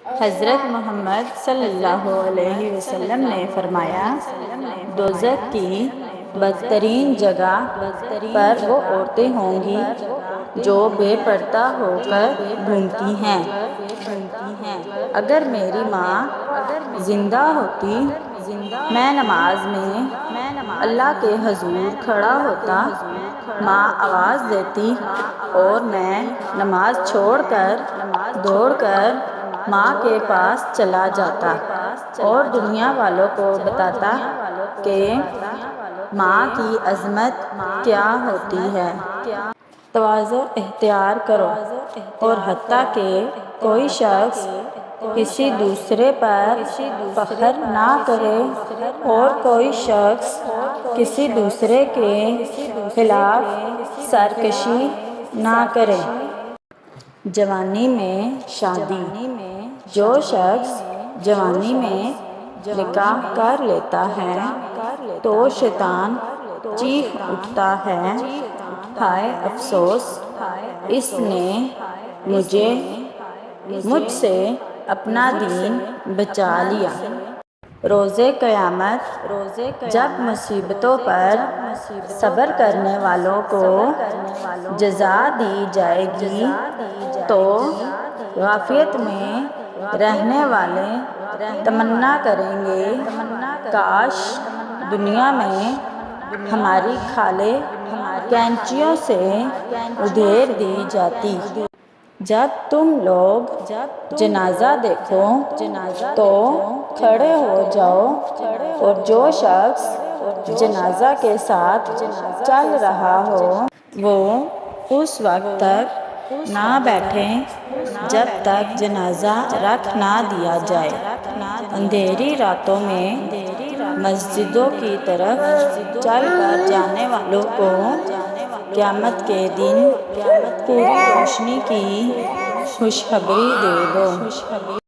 حضرت محمد صلی اللہ علیہ وسلم نے فرمایا، دوزخ کی بدترین جگہ پر وہ عورتیں ہوں گی جو بے پردہ ہو کر گھومتی ہیں۔ اگر میری ماں زندہ ہوتی، میں نماز میں اللہ کے حضور کھڑا ہوتا، ماں آواز دیتی اور میں نماز چھوڑ کر دوڑ کر ماں کے پاس چلا جاتا اور دنیا والوں کو بتاتا کہ ماں کی عظمت کیا ہوتی ہے۔ تواضع اختیار کرو، اور حتیٰ کہ کوئی شخص کسی دوسرے پر فخر نہ کرے اور کوئی شخص کسی دوسرے کے خلاف سرکشی نہ کرے۔ جوانی میں شادی، جو شخص جوانی میں نکاح کر لیتا ہے تو شیطان چیخ اٹھتا ہے، ہائے افسوس، اس نے مجھ سے اپنا دین بچا لیا۔ روز قیامت جب مصیبتوں پر صبر کرنے والوں کو جزا دی جائے گی تو غفلت میں رہنے والے تمنا کریں گے، کاش دنیا میں ہماری کھالیں کینچیوں سے ادھیڑ دی جاتی۔ جب تم لوگ جنازہ دیکھو تو کھڑے ہو جاؤ، اور جو شخص جنازہ کے ساتھ چل رہا ہو وہ اس وقت تک نہ بیٹھے جب تک جنازہ رکھ نہ دیا جائے۔ اندھیری راتوں میں مسجدوں کی طرف چل کر جانے والوں کو قیامت کے دن پوری روشنی کی خوشخبری دے دو۔